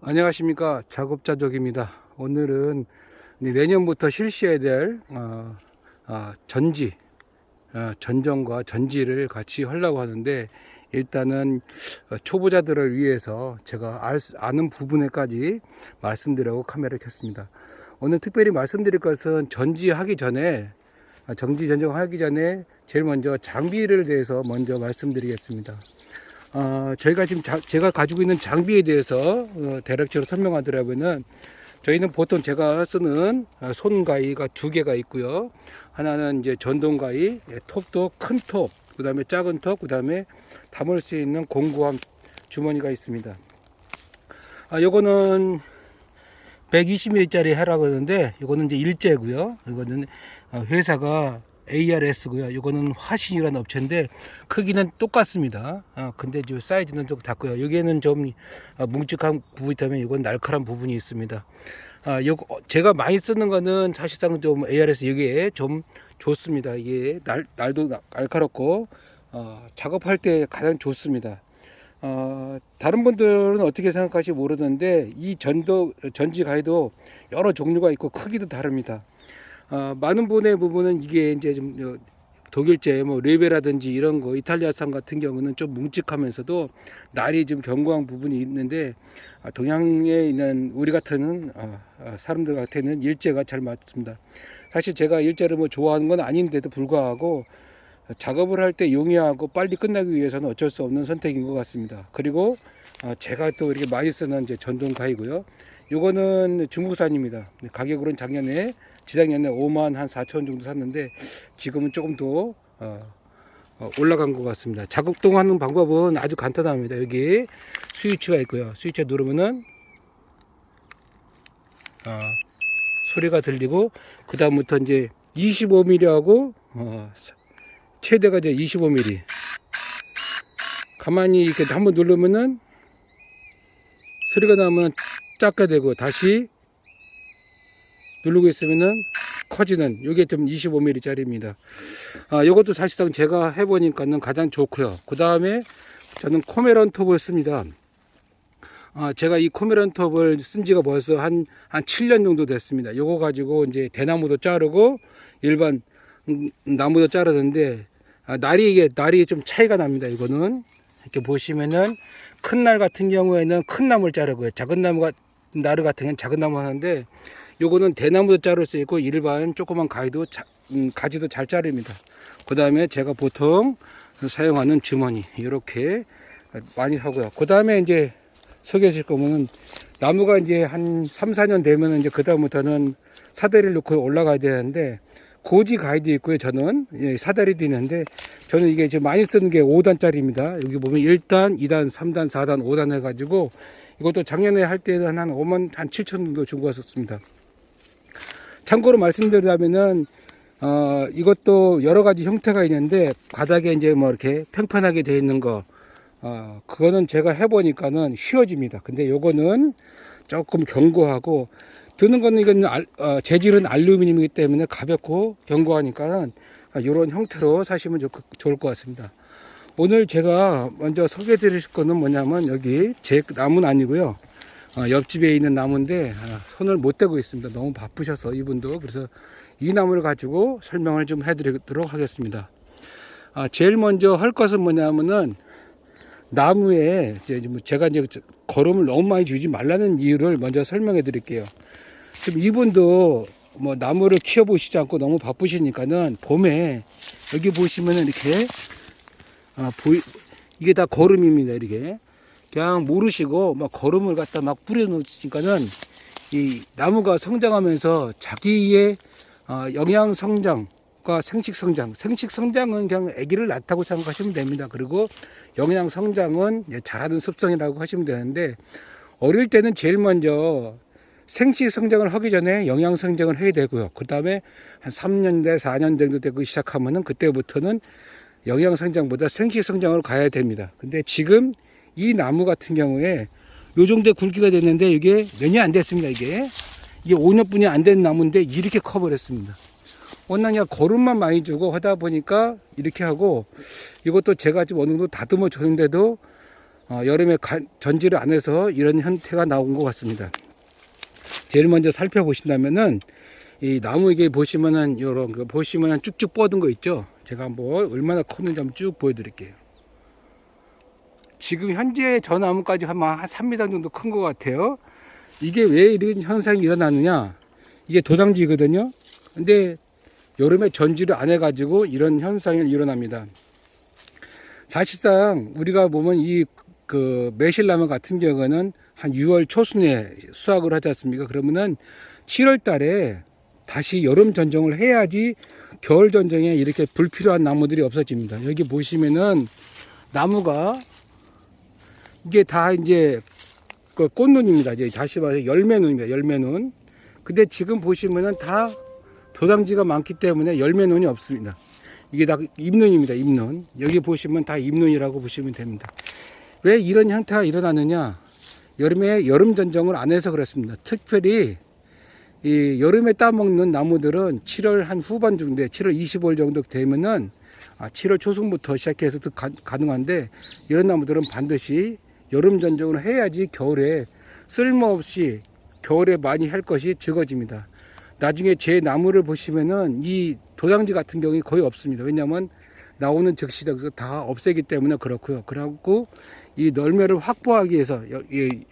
안녕하십니까, 작업자족입니다. 오늘은 내년부터 실시해야 될 전정과 전지를 같이 하려고 하는데, 일단은 초보자들을 위해서 제가 아는 부분에까지 말씀드리려고 카메라를 켰습니다. 오늘 특별히 말씀드릴 것은 전지하기 전에, 전정하기 전에 제일 먼저 장비를 대해서 먼저 말씀드리겠습니다. 저희가 지금 제가 가지고 있는 장비에 대해서 대략적으로 설명하더라고는, 저희는 보통 제가 쓰는 손가위가 두 개가 있고요. 하나는 이제 전동가위, 톱도 큰 톱, 그 다음에 작은 톱, 그 다음에 담을 수 있는 공구함 주머니가 있습니다. 요거는 120mm짜리 해라고 하는데, 요거는 이제 일제고요. 이거는 회사가 ARS고요. 이거는 화신이라는 업체인데 크기는 똑같습니다. 근데 저 사이즈는 좀 작고요. 여기에는 좀 뭉직한 부분이 때문에 이건 날카로운 부분이 있습니다. 제가 많이 쓰는 거는 사실상 좀 ARS 여기에 좀 좋습니다. 이게 날도 날카롭고 작업할 때 가장 좋습니다. 다른 분들은 어떻게 생각하실지 모르는데, 이 전지 가위도 여러 종류가 있고 크기도 다릅니다. 많은 분의 부분은 이게 이제 좀 독일제 레베라든지 이런 거, 이탈리아산 같은 경우는 좀 뭉직하면서도 날이 좀 견고한 부분이 있는데, 동양에 있는 우리 같은 사람들 같은 일제가 잘 맞습니다. 사실 제가 일제를 좋아하는 건 아닌데도 불구하고 작업을 할 때 용이하고 빨리 끝나기 위해서는 어쩔 수 없는 선택인 것 같습니다. 그리고 제가 또 이렇게 많이 쓰는 이제 전동 가위고요. 요거는 중국산입니다. 가격으로는 지작년에 5만 한 4천 정도 샀는데, 지금은 조금 더 올라간 것 같습니다. 작동하는 방법은 아주 간단합니다. 여기 스위치가 있고요. 스위치 누르면은 소리가 들리고, 그 다음부터 이제 25mm하고 최대가 이제 25mm. 가만히 이렇게 한번 누르면은 소리가 나면 작게 되고, 다시 누르고 있으면은 커지는, 요게 좀 25mm 짜리입니다. 요것도 사실상 제가 해보니까는 가장 좋고요. 그 다음에 저는 코메론 톱을 씁니다. 제가 이 코메론 톱을 쓴 지가 벌써 한 7년 정도 됐습니다. 요거 가지고 이제 대나무도 자르고 일반 나무도 자르는데, 날이 좀 차이가 납니다. 이거는 이렇게 보시면은 큰 날 같은 경우에는 큰 나무를 자르고요. 작은 나무 같은 경우는 작은 나무 하는데, 요거는 대나무도 자를 수 있고 일반 조그만 가위도 가지도 잘 자릅니다. 그 다음에 제가 보통 사용하는 주머니 이렇게 많이 하고요. 그 다음에 이제 소개해 줄 거면, 나무가 이제 한 3, 4년 되면 이제 그 다음부터는 사다리를 놓고 올라가야 되는데, 고지 가위도 있고요. 저는 사다리도 있는데, 저는 이게 지금 많이 쓰는 게 5단짜리입니다. 여기 보면 1단, 2단, 3단, 4단, 5단 해가지고, 이것도 작년에 할 때는 한 5만 한 7천 정도 주고 왔었습니다. 참고로 말씀드리자면은, 이것도 여러 가지 형태가 있는데, 바닥에 이제 이렇게 평평하게 되어 있는 거, 그거는 제가 해보니까는 쉬워집니다. 근데 요거는 조금 견고하고, 드는 거는 이건 재질은 알루미늄이기 때문에 가볍고 견고하니까는 이런 형태로 사시면 좋을 것 같습니다. 오늘 제가 먼저 소개해 드릴 거는 뭐냐면, 여기 제 나무는 아니고요. 옆집에 있는 나무인데 손을 못 대고 있습니다. 너무 바쁘셔서 이분도. 그래서 이 나무를 가지고 설명을 좀 해드리도록 하겠습니다. 제일 먼저 할 것은 뭐냐면은, 나무에 제가 이제 거름을 너무 많이 주지 말라는 이유를 먼저 설명해 드릴게요. 지금 이분도 나무를 키워 보시지 않고 너무 바쁘시니까는, 봄에 여기 보시면은 이렇게 이게 다 거름입니다. 이렇게 그냥 모르시고 거름을 갖다 막 뿌려 놓으시니까는, 이 나무가 성장하면서 자기의 영양 성장과 생식 성장은 그냥 아기를 낳다고 생각하시면 됩니다. 그리고 영양 성장은 자라는 습성이라고 하시면 되는데, 어릴 때는 제일 먼저 생식 성장을 하기 전에 영양 성장을 해야 되고요. 그 다음에 한 3년 대 4년 정도 되고 시작하면은, 그때부터는 영양 성장보다 생식 성장으로 가야 됩니다. 근데 지금 이 나무 같은 경우에 요 정도 굵기가 됐는데, 이게 몇 년 안 됐습니다. 이게 5년뿐이 안 된 나무인데 이렇게 커버렸습니다. 워낙 그냥 거름만 많이 주고 하다 보니까 이렇게 하고, 이것도 제가 좀 어느 정도 다듬어 줬는데도 여름에 전지를 안 해서 이런 형태가 나온 것 같습니다. 제일 먼저 살펴보신다면은 이 나무 이게 보시면은 요런 거 보시면은 쭉쭉 뻗은 거 있죠. 제가 한번 얼마나 컸는지 한번 쭉 보여드릴게요. 지금 현재 저 나무까지 한 3m 정도 큰 것 같아요. 이게 왜 이런 현상이 일어나느냐? 이게 도장지거든요. 근데 여름에 전지를 안 해가지고 이런 현상이 일어납니다. 사실상 우리가 보면 이 매실나무 같은 경우는 한 6월 초순에 수확을 하지 않습니까? 그러면은 7월 달에 다시 여름 전정을 해야지 겨울 전정에 이렇게 불필요한 나무들이 없어집니다. 여기 보시면은 나무가 이게 다 이제 꽃눈입니다. 이제 다시 말해서 열매눈입니다. 열매눈. 근데 지금 보시면은 다 도장지가 많기 때문에 열매눈이 없습니다. 이게 다 잎눈입니다. 잎눈. 여기 보시면 다 잎눈이라고 보시면 됩니다. 왜 이런 형태가 일어나느냐? 여름에 여름 전정을 안 해서 그렇습니다. 특별히 이 여름에 따먹는 나무들은 7월 한 후반 정도에 7월 25일 정도 되면은 7월 초순부터 시작해서 가능한데 이런 나무들은 반드시 여름 전정을 해야지 겨울에 쓸모없이 겨울에 많이 할 것이 적어집니다. 나중에 제 나무를 보시면은 이 도장지 같은 경우는 거의 없습니다. 왜냐하면 나오는 즉시적으로 다 없애기 때문에 그렇고요. 그래갖고 이 열매를 확보하기 위해서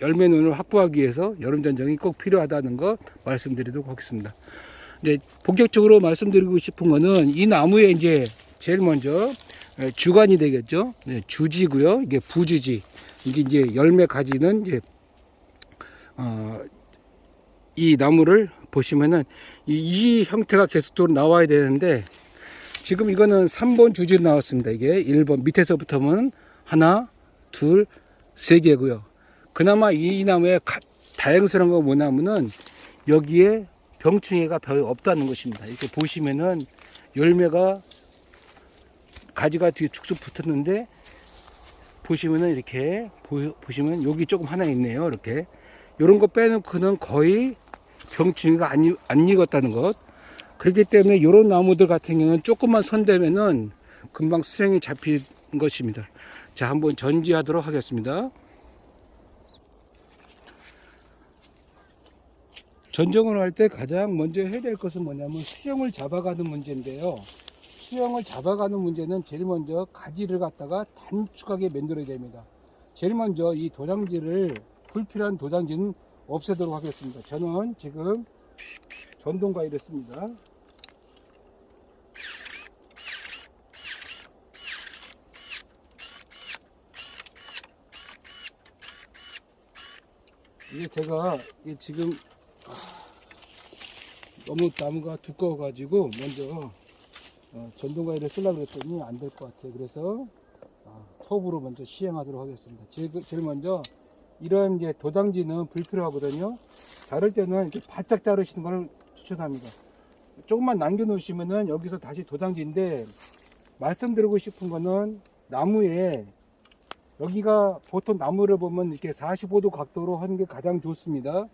열매눈을 확보하기 위해서 여름 전정이 꼭 필요하다는 거 말씀드리도록 하겠습니다. 이제 본격적으로 말씀드리고 싶은 거는 이 나무에 이제 제일 먼저 주관이 되겠죠. 네, 주지고요. 이게 부주지. 이게 이제 열매 가지는 이제 이 나무를 보시면은 이 형태가 계속적으로 나와야 되는데 지금 이거는 3번 주지로 나왔습니다. 이게 1번 밑에서부터는 하나, 둘, 세 개고요. 그나마 이 나무의 다행스러운 거 뭐냐면은 여기에 병충해가 별로 없다는 것입니다. 이렇게 보시면은 열매가 가지가 되게 축축 붙었는데 보시면은 이렇게 보시면 여기 조금 하나 있네요. 이렇게 이런 거 빼놓고는 거의 병충해가 안 익었다는 것. 그렇기 때문에 이런 나무들 같은 경우는 조금만 손대면은 금방 수생이 잡힌 것입니다. 자, 한번 전지하도록 하겠습니다. 전정을 할 때 가장 먼저 해야 될 것은 뭐냐면 수영을 잡아가는 문제인데요. 수영을 잡아가는 문제는 제일 먼저 가지를 갖다가 단축하게 만들어야 됩니다. 제일 먼저 이 도장지를 불필요한 도장지는 없애도록 하겠습니다. 저는 지금 전동가위를 씁니다. 이게 제가 지금 너무 나무가 두꺼워 가지고 먼저 전동가위를 쓰려고 했더니 안 될 것 같아요. 그래서 톱으로 먼저 시행하도록 하겠습니다. 제일 먼저 이런 이제 도장지는 불필요하거든요. 자를 때는 이렇게 바짝 자르시는 걸 추천합니다. 조금만 남겨 놓으시면은 여기서 다시 도장지인데 말씀드리고 싶은 거는 나무에 여기가 보통 나무를 보면 이렇게 45도 각도로 하는 게 가장 좋습니다.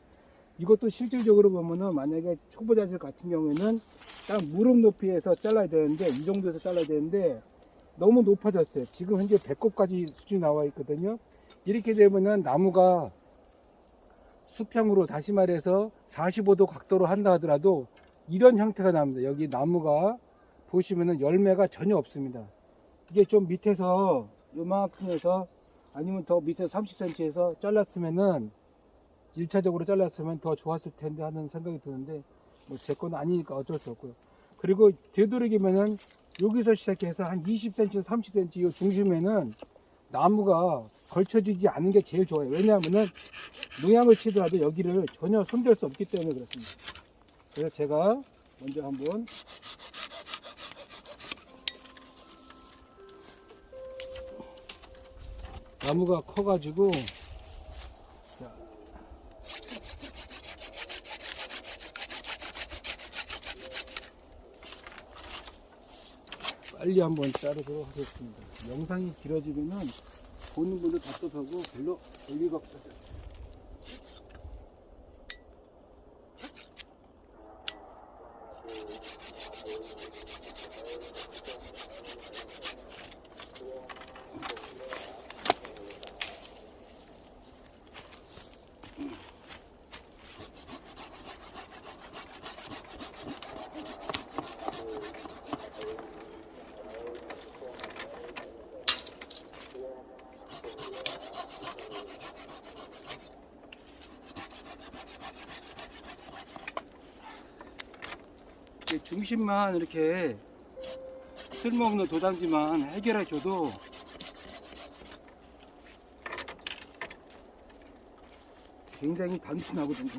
이것도 실질적으로 보면은 만약에 초보자실 같은 경우에는 딱 무릎 높이에서 잘라야 되는데 이 정도에서 잘라야 되는데 너무 높아졌어요. 지금 현재 배꼽까지 수준이 나와 있거든요. 이렇게 되면은 나무가 수평으로 다시 말해서 45도 각도로 한다 하더라도 이런 형태가 납니다. 여기 나무가 보시면은 열매가 전혀 없습니다. 이게 좀 밑에서 요만큼에서 아니면 더 밑에 30cm에서 잘랐으면은 1차적으로 잘랐으면 더 좋았을 텐데 하는 생각이 드는데 뭐 제 건 아니니까 어쩔 수 없고요. 그리고 되도록이면은 여기서 시작해서 한 20cm, 30cm 이 중심에는 나무가 걸쳐지지 않은 게 제일 좋아요. 왜냐하면은 농약을 치더라도 여기를 전혀 손댈 수 없기 때문에 그렇습니다. 그래서 제가 먼저 한번 나무가 커가지고 빨리 한번 자르도록 하겠습니다. 영상이 길어지면은 보는 분도 답답하고 별로 의미가 없어요. 중심만 이렇게 쓸모없는 도당지만 해결해 줘도 굉장히 단순하거든요.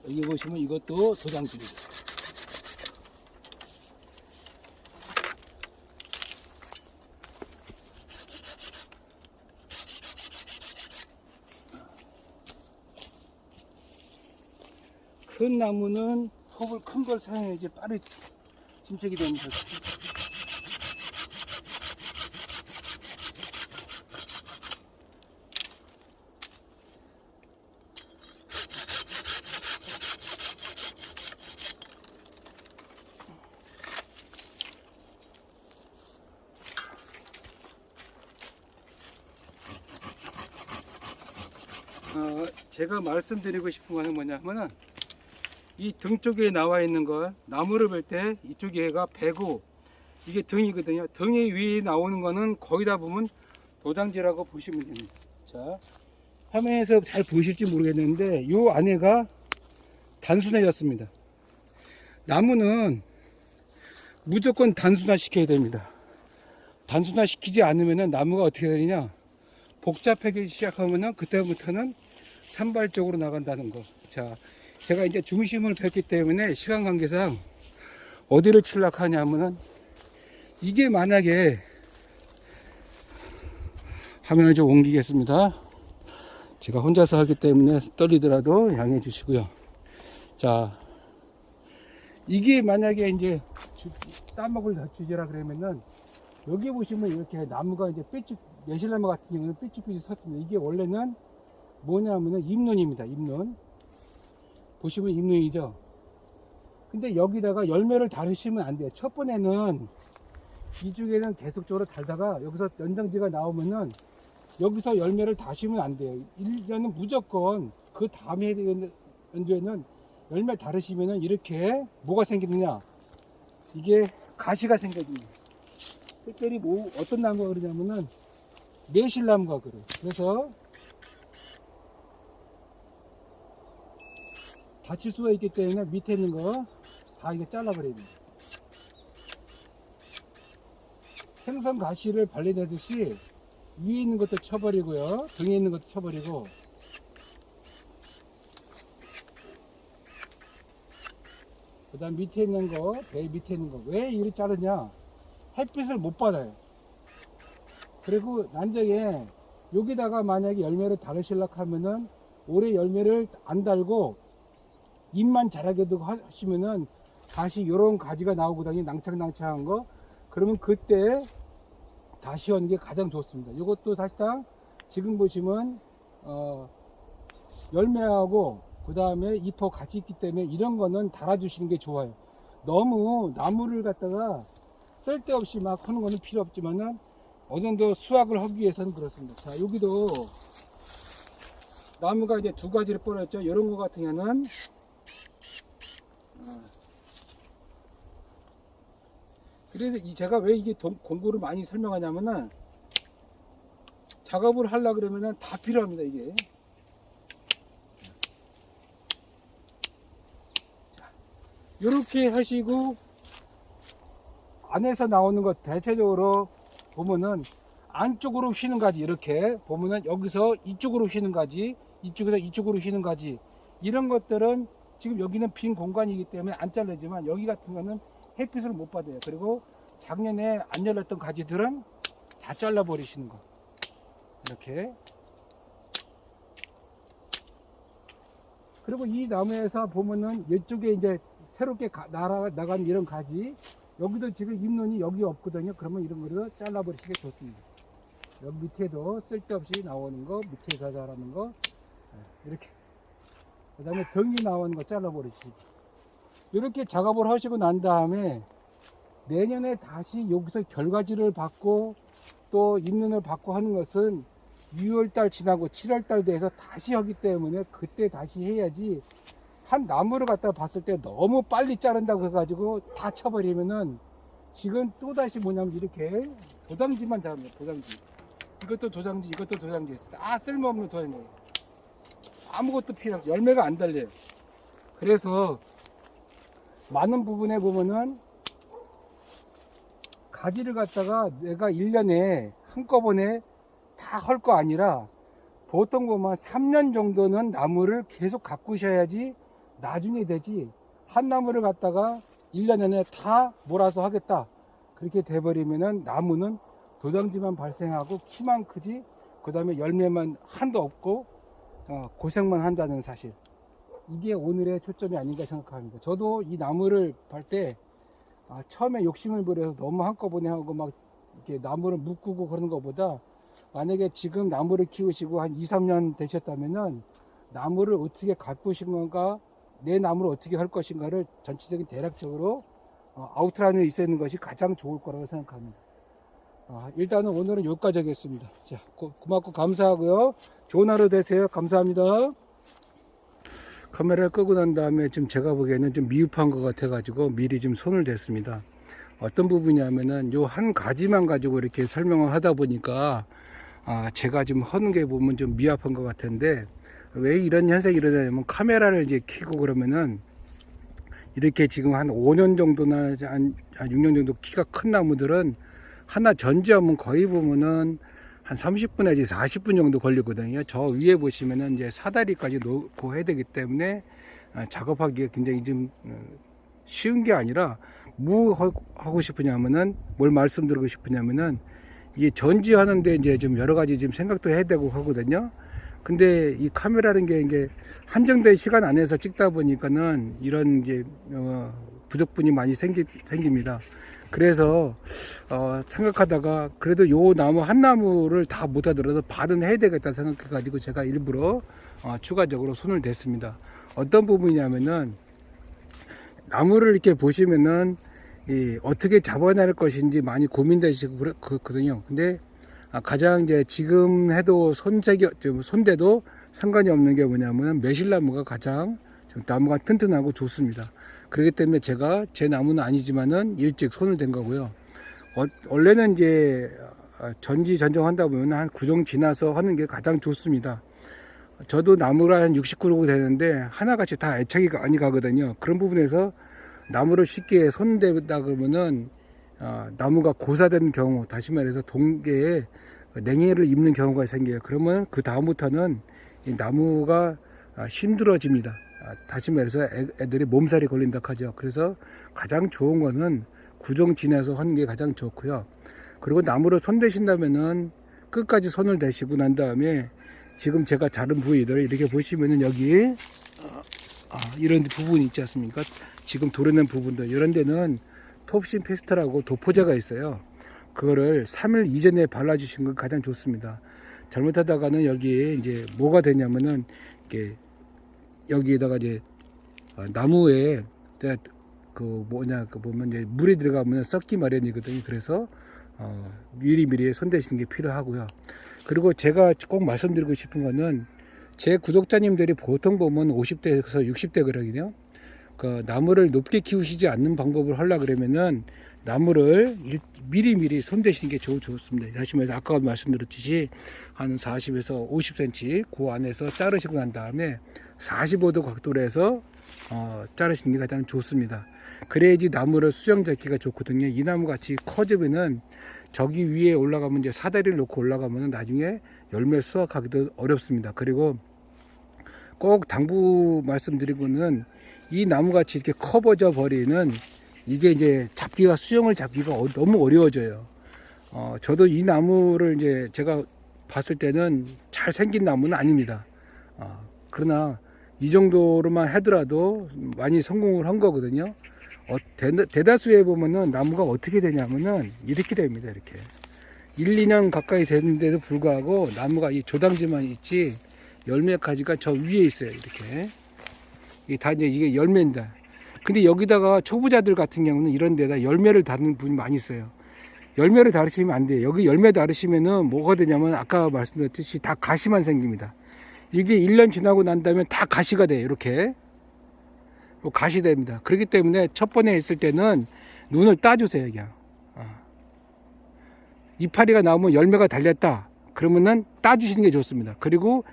여기 보시면 이것도 도당지입니다. 큰 나무는 톱을 큰 걸 사용해야지 빠르게 진척이 됩니다. 제가 말씀드리고 싶은 것은 뭐냐면은 이 등 쪽에 나와 있는 거 나무를 벨 때 이쪽에가 배고 이게 등이거든요. 등에 위에 나오는 거는 거의 다 보면 도당지라고 보시면 됩니다. 자, 화면에서 잘 보실지 모르겠는데 이 안에가 단순해졌습니다. 나무는 무조건 단순화 시켜야 됩니다. 단순화 시키지 않으면 나무가 어떻게 되느냐, 복잡하게 시작하면 그때부터는 산발적으로 나간다는 거. 자, 제가 이제 중심을 뺐기 때문에 시간 관계상 어디를 출락하냐면은, 이게 만약에 화면을 좀 옮기겠습니다. 제가 혼자서 하기 때문에 떨리더라도 양해해 주시고요. 자, 이게 만약에 이제 따먹을 주제라 그러면은, 여기 보시면 이렇게 나무가 이제 삐쭉, 매실나무 같은 경우는 삐쭉삐쭉 섰습니다. 이게 원래는 뭐냐면은 잎눈입니다. 잎눈. 보시면 잎눈이죠. 근데 여기다가 열매를 달으시면 안 돼요. 첫 번에는 이쪽에는 계속적으로 달다가 여기서 연장지가 나오면은 여기서 열매를 다시면 안 돼요. 1년은 무조건 그 다음에 연도에는 열매 다르시면은 이렇게 뭐가 생기느냐, 이게 가시가 생겨집니다. 특별히 뭐 어떤 나무가 그러냐면은 매실나무가 그래요. 그래서 다칠 수가 있기 때문에 밑에 있는 거 다 이거 잘라버려야 됩니다. 생선 가시를 발라내듯이 위에 있는 것도 쳐버리고요, 등에 있는 것도 쳐버리고, 그 다음 밑에 있는 거, 배 밑에 있는 거. 왜 이렇게 자르냐, 햇빛을 못 받아요. 그리고 나중에 여기다가 만약에 열매를 달으시려고 하면은 올해 열매를 안 달고 잎만 자라게 두고 하시면은 다시 요런 가지가 나오거든요. 낭창낭창한 거. 그러면 그때 다시 하는 게 가장 좋습니다. 이것도 사실상 지금 보시면 열매하고 그 다음에 잎하고 같이 있기 때문에 이런 거는 달아주시는 게 좋아요. 너무 나무를 갖다가 쓸데없이 막 하는 거는 필요 없지만은 어느 정도 수확을 하기 위해서는 그렇습니다. 자, 여기도 나무가 이제 두 가지를 뻗었죠. 이런 거 같은 경우는 그래서 제가 왜 이게 공구를 많이 설명하냐면은, 작업을 하려 그러면은 다 필요합니다. 이게 이렇게 하시고, 안에서 나오는 것 대체적으로 보면은 안쪽으로 휘는 가지, 이렇게 보면은 여기서 이쪽으로 휘는 가지, 이쪽에서 이쪽으로 휘는 가지, 이런 것들은 지금 여기는 빈 공간이기 때문에 안 잘라지만 여기 같은 거는 햇빛을 못 받아요. 그리고 작년에 안 열렸던 가지들은 다 잘라 버리시는 거. 이렇게. 그리고 이 나무에서 보면은 이쪽에 이제 새롭게 나간 이런 가지, 여기도 지금 잎눈이 여기 없거든요. 그러면 이런 거를 잘라 버리시는 게 좋습니다. 여기 밑에도 쓸데없이 나오는 거, 밑에서 자라는 거, 이렇게. 그 다음에 등이 나오는 거 잘라 버리시고, 이렇게 작업을 하시고 난 다음에 내년에 다시 여기서 결과지를 받고 또 잎눈을 받고 하는 것은 6월달 지나고 7월달 돼서 다시 하기 때문에 그때 다시 해야지 한 나무를 갖다 봤을 때 너무 빨리 자른다고 해가지고 다 쳐버리면은 지금 또다시 뭐냐면 이렇게 도장지만 잡으면 도장지. 이것도 도장지, 이것도 도장지. 쓸모없는 도장지. 아무것도 필요 없어. 열매가 안 달려요. 그래서 많은 부분에 보면은 가지를 갖다가 내가 1년에 한꺼번에 다 할 거 아니라 보통 보면 3년 정도는 나무를 계속 가꾸셔야지 나중에 되지. 한 나무를 갖다가 1년 안에 다 몰아서 하겠다. 그렇게 돼버리면은 나무는 도장지만 발생하고 키만 크지, 그 다음에 열매만 한도 없고 고생만 한다는 사실. 이게 오늘의 초점이 아닌가 생각합니다. 저도 이 나무를 볼 때 처음에 욕심을 부려서 너무 한꺼번에 하고 막 이렇게 나무를 묶고 그러는 것보다, 만약에 지금 나무를 키우시고 한 2, 3년 되셨다면은 나무를 어떻게 가꾸신 건가, 내 나무를 어떻게 할 것인가를 전체적인 대략적으로 아웃라인에 있어 있는 것이 가장 좋을 거라고 생각합니다. 일단은 오늘은 여기까지 하겠습니다. 자, 고맙고 감사하고요. 좋은 하루 되세요. 감사합니다. 카메라를 끄고 난 다음에 좀 제가 보기에는 좀 미흡한 것 같아 가지고 미리 좀 손을 댔습니다. 어떤 부분이냐면은 요 한 가지만 가지고 이렇게 설명을 하다 보니까 제가 지금 하는 게 보면 좀 미흡한 것 같은데, 왜 이런 현상이 일어나냐면 카메라를 이제 켜고 그러면은 이렇게 지금 한 5년 정도나 한 6년 정도 키가 큰 나무들은 하나 전지하면 거의 보면은 한 30분 내지 40분 정도 걸리거든요. 저 위에 보시면은 이제 사다리까지 놓고 해야 되기 때문에 작업하기가 굉장히 좀 쉬운 게 아니라, 뭐 하고 싶으냐면은, 뭘 말씀드리고 싶으냐면은, 이게 전지하는데 이제 좀 여러 가지 좀 생각도 해야 되고 하거든요. 근데 이 카메라라는 게 이게 한정된 시간 안에서 찍다 보니까는 이런 이제 부족분이 많이 생깁니다. 그래서 생각하다가 그래도 요 나무 한 나무를 다 못 하더라도 반은 해야 되겠다 생각해 가지고 제가 일부러 추가적으로 손을 댔습니다. 어떤 부분이냐면은, 나무를 이렇게 보시면은 어떻게 잡아낼 것인지 많이 고민되시고 그렇거든요. 근데 가장 이제 지금 해도 손대도 상관이 없는 게 뭐냐면 매실나무가 가장 나무가 튼튼하고 좋습니다. 그렇기 때문에 제가 제 나무는 아니지만은 일찍 손을 댄 거고요. 원래는 이제 전지전정한다 보면 한 구정 지나서 하는 게 가장 좋습니다. 저도 나무가 한 60그루가 되는데 하나같이 다 애착이 많이 가거든요. 그런 부분에서 나무를 쉽게 손대다 그러면은 나무가 고사된 경우, 다시 말해서 동계에 냉해를 입는 경우가 생겨요. 그러면 그 다음부터는 이 나무가 힘들어집니다. 다시 말해서 애들이 몸살이 걸린다 하죠. 그래서 가장 좋은 거는 구정 지나서 하는 게 가장 좋고요. 그리고 나무를 손대신다면은 끝까지 손을 대시고 난 다음에 지금 제가 자른 부위들 이렇게 보시면은 여기 이런 부분이 있지 않습니까? 지금 도려낸 부분들, 이런 데는 톱신 페스트라고 도포제가 있어요. 그거를 3일 이전에 발라주신 건 가장 좋습니다. 잘못하다가는 여기에 이제 뭐가 되냐면은 이게 여기에다가 이제 나무에 그 보면 이제 물이 들어가면 썩기 마련이거든요. 그래서 미리미리 손대시는 게 필요하고요. 그리고 제가 꼭 말씀드리고 싶은 거는, 제 구독자님들이 보통 보면 50대에서 60대 그러거든요. 그 나무를 높게 키우시지 않는 방법을 하려고 그러면은 나무를 미리미리 손대시는 게 좋습니다. 다시 말해서 아까 말씀드렸듯이 한 40에서 50cm 그 안에서 자르시고 난 다음에 45도 각도로 해서 자르시는 게 가장 좋습니다. 그래야지 나무를 수영 잡기가 좋거든요. 이 나무 같이 커지면은 저기 위에 올라가면 이제 사다리를 놓고 올라가면 나중에 열매 수확하기도 어렵습니다. 그리고 꼭 당부 말씀드리고는, 이 나무같이 이렇게 커버져 버리는 이게 이제 수영을 잡기가 너무 어려워져요. 저도 이 나무를 이제 제가 봤을 때는 잘 생긴 나무는 아닙니다. 그러나 이 정도로만 하더라도 많이 성공을 한 거거든요. 대다수에 보면은 나무가 어떻게 되냐면은 이렇게 됩니다. 이렇게 1, 2년 가까이 됐는데도 불구하고 나무가 이 조당지만 있지 열매 가지가 저 위에 있어요. 이렇게 이게 다 이게 열매입니다. 근데 여기다가 초보자들 같은 경우는 이런 데다 열매를 다는 분이 많이 있어요. 열매를 다루시면 안 돼요. 여기 열매 다루시면은 뭐가 되냐면 아까 말씀드렸듯이 다 가시만 생깁니다. 이게 1년 지나고 난 다음에 다 가시가 돼요. 이렇게 가시 됩니다. 그렇기 때문에 첫 번에 있을 때는 눈을 따주세요. 그냥 이파리가 나오면 열매가 달렸다 그러면은 따주시는 게 좋습니다. 그리고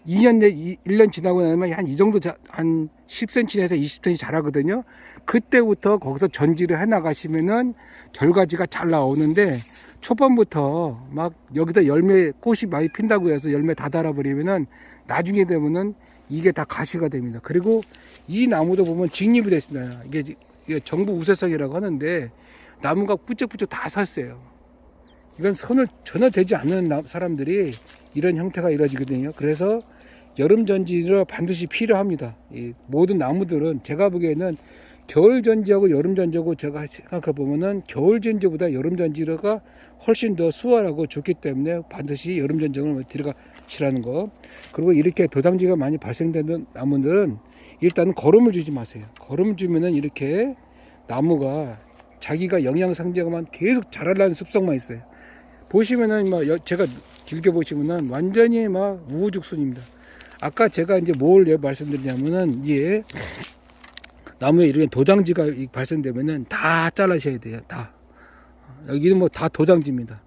2년 내 1년 지나고 나면 한 이 정도 한 10cm에서 20cm 자라거든요. 그때부터 거기서 전지를 해 나가시면은 결과지가 잘 나오는데 초반부터 막 여기다 열매 꽃이 많이 핀다고 해서 열매 다 달아버리면은 나중에 되면은 이게 다 가시가 됩니다. 그리고 이 나무도 보면 직립이 됐습니다. 이게 정부 우세성이라고 하는데 나무가 뿌쩍뿌쩍 다 섰어요. 이건 선을 전혀 되지 않는 사람들이 이런 형태가 이루어지거든요. 그래서 여름 전지가 반드시 필요합니다. 이 모든 나무들은 제가 보기에는 겨울 전지하고 여름 전지하고 제가 생각해 보면은 겨울 전지보다 여름 전지가 훨씬 더 수월하고 좋기 때문에 반드시 여름 전지를 들어가시라는 거. 그리고 이렇게 도당지가 많이 발생되는 나무들은 일단은 거름을 주지 마세요. 거름을 주면은 이렇게 나무가 자기가 영양 상자만 계속 자라려는 습성만 있어요. 보시면은 막 제가 길게 보시면은 완전히 막 우후죽순입니다. 아까 제가 이제 뭘 말씀드리냐면은 이게 나무에 이렇게 도장지가 발생되면은 다 잘라셔야 돼요. 다. 여기는 뭐 다 도장지입니다.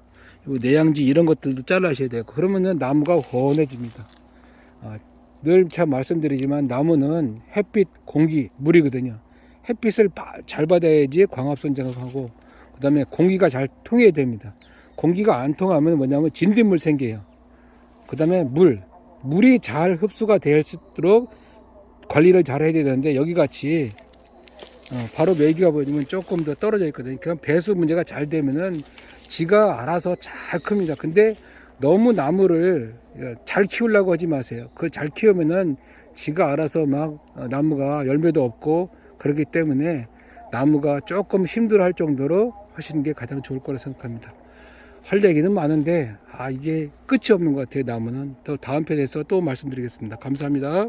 그리고 내양지 이런 것들도 잘라셔야 돼요. 그러면은 나무가 훤해집니다. 늘 참 말씀드리지만 나무는 햇빛, 공기, 물이거든요. 햇빛을 잘 받아야지 광합성장하고 그 다음에 공기가 잘 통해야 됩니다. 공기가 안 통하면 뭐냐면 진딧물 생겨요. 그 다음에 물이 잘 흡수가 될수록 관리를 잘 해야 되는데 여기 같이 바로 메기가 보이면 조금 더 떨어져 있거든요. 그럼 배수 문제가 잘 되면은 지가 알아서 잘 큽니다. 근데 너무 나무를 잘 키우려고 하지 마세요. 그 잘 키우면은 지가 알아서 막 나무가 열매도 없고 그렇기 때문에 나무가 조금 힘들어할 정도로 하시는 게 가장 좋을 거라 생각합니다. 할 얘기는 많은데 이게 끝이 없는 것 같아요. 나무는 또 다음 편에서 또 말씀드리겠습니다. 감사합니다.